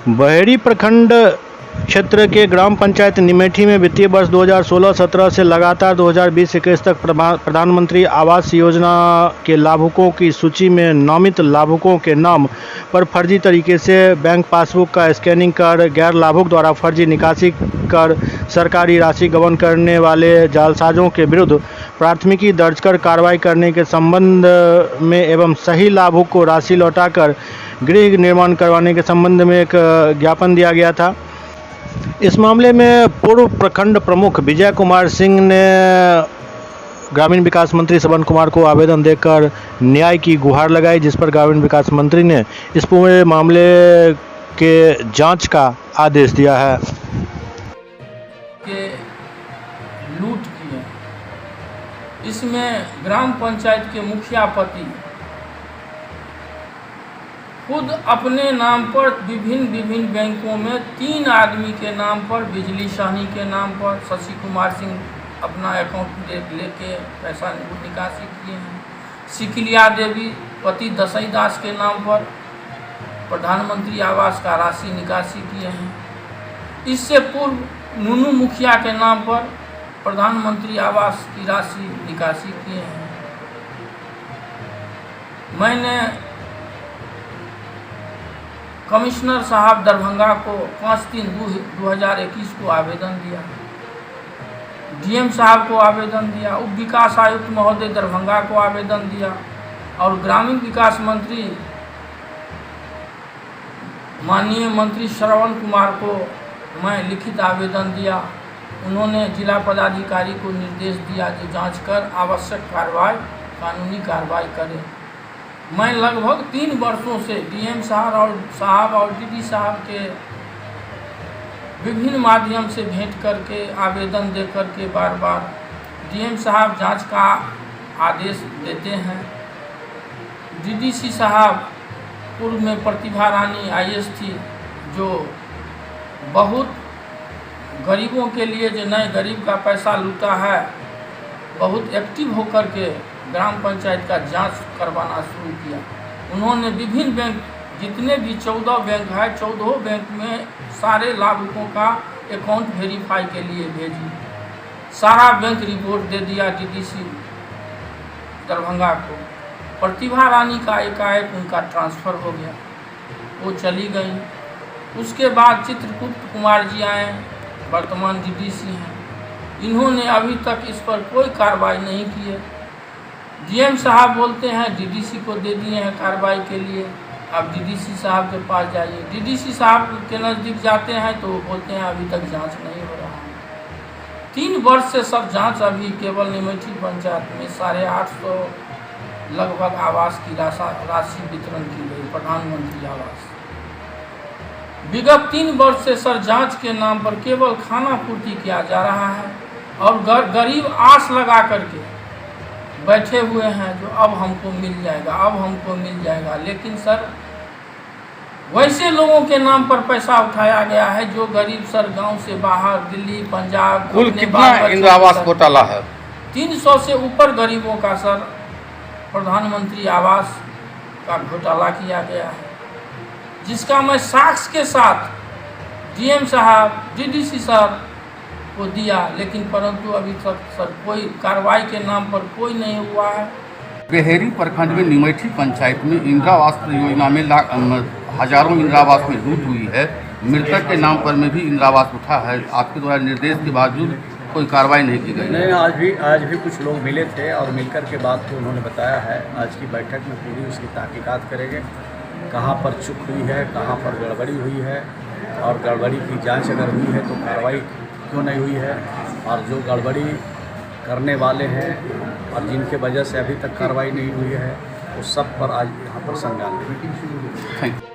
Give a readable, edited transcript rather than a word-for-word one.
बहेड़ी प्रखंड क्षेत्र के ग्राम पंचायत निमेठी में वित्तीय वर्ष 2016-17 से लगातार 2020-21 तक प्रधानमंत्री आवास योजना के लाभुकों की सूची में नामित लाभुकों के नाम पर फर्जी तरीके से बैंक पासबुक का स्कैनिंग कर गैर लाभुक द्वारा फर्जी निकासी कर सरकारी राशि गबन करने वाले जालसाजों के विरुद्ध प्राथमिकी दर्ज कर कार्रवाई करने के संबंध में एवं सही लाभुक को राशि लौटाकर गृह निर्माण करवाने के संबंध में एक ज्ञापन दिया गया था। इस मामले में पूर्व प्रखंड प्रमुख विजय कुमार सिंह ने ग्रामीण विकास मंत्री श्रवण कुमार को आवेदन देकर न्याय की गुहार लगाई, जिस पर ग्रामीण विकास मंत्री ने इस पूरे मामले के जांच का आदेश दिया है। के लूट किए, इसमें ग्राम पंचायत के मुखिया पति खुद अपने नाम पर विभिन्न बैंकों में 3 आदमी के नाम पर, बिजली साहनी के नाम पर, शशि कुमार सिंह अपना अकाउंट लेके पैसा निकासी किए हैं, सिकिलिया देवी पति दसई दास के नाम पर प्रधानमंत्री आवास का राशि निकासी किए हैं। इससे पूर्व नूनू मुखिया के नाम पर प्रधानमंत्री आवास की राशि निकासी किए हैं। मैंने कमिश्नर साहब दरभंगा को 5/3/2021 को आवेदन दिया, डीएम साहब को आवेदन दिया, उप विकास आयुक्त महोदय दरभंगा को आवेदन दिया और ग्रामीण विकास मंत्री माननीय मंत्री श्रवण कुमार को मैं लिखित आवेदन दिया। उन्होंने जिला पदाधिकारी को निर्देश दिया कि जांच कर आवश्यक कार्रवाई, कानूनी कार्रवाई करें। मैं लगभग 3 वर्षों से डीएम साहब और डीडी साहब के विभिन्न माध्यम से भेंट करके आवेदन दे करके बार डीएम साहब जांच का आदेश देते हैं। डीडीसी साहब पूर्व में प्रतिभा रानी आईएएस थी, जो बहुत गरीबों के लिए जो नए गरीब का पैसा लूटा है, बहुत एक्टिव होकर के ग्राम पंचायत का जांच करवाना शुरू किया। उन्होंने विभिन्न बैंक, जितने भी 14 बैंक है, 14 बैंक में सारे लाभुकों का अकाउंट वेरीफाई के लिए भेजी। सारा बैंक रिपोर्ट दे दिया डीडीसी दरभंगा को। प्रतिभा रानी का एकाएक उनका ट्रांसफ़र हो गया, वो चली गई। उसके बाद चित्रगुप्त कुमार जी आए, वर्तमान डीडीसी हैं। इन्होंने अभी तक इस पर कोई कार्रवाई नहीं की है। डीएम साहब बोलते हैं डीडीसी को दे दिए हैं कार्रवाई के लिए, अब डीडीसी साहब के पास जाइए। डीडीसी साहब के नज़दीक जाते हैं तो वो बोलते हैं अभी तक जांच नहीं हो रहा है। 3 वर्ष से सब जांच अभी केवल निमेठी पंचायत में 850 लगभग आवास की राशि वितरण की गई, प्रधानमंत्री आवास। विगत 3 वर्ष से सर जांच के नाम पर केवल खाना पूर्ति किया जा रहा है और गरीब आस लगा करके बैठे हुए हैं जो अब हमको मिल जाएगा, अब हमको मिल जाएगा। लेकिन सर वैसे लोगों के नाम पर पैसा उठाया गया है जो गरीब सर गांव से बाहर, दिल्ली, पंजाब, कुल कितना इंदिरा आवास घोटाला है? 300 से ऊपर गरीबों का सर प्रधानमंत्री आवास का घोटाला किया गया है, जिसका मैं साक्ष्य के साथ डीएम साहब, डीडीसी साहब को दिया, लेकिन परंतु अभी तक सर कोई कार्रवाई के नाम पर कोई नहीं हुआ है। बहेड़ी प्रखंड में निमेठी पंचायत में इंदिरा आवास योजना में हजारों इंदिरा आवास में लूट हुई है। मृतक के नाम पर में भी इंदिरा आवास उठा है। आपके द्वारा निर्देश के बावजूद कोई कार्रवाई नहीं की गई? नहीं, आज भी कुछ लोग मिले थे और मिलकर के बाद को उन्होंने बताया है। आज की बैठक में पूरी उसकी तहकीकात करेंगे, कहाँ पर चूक हुई है, कहाँ पर गड़बड़ी हुई है, और गड़बड़ी की जांच अगर हुई है तो कार्रवाई क्यों नहीं हुई है, और जो गड़बड़ी करने वाले हैं और जिनके वजह से अभी तक कार्रवाई नहीं हुई है, उस सब पर आज यहाँ पर संज्ञान लेंगे। Thank you.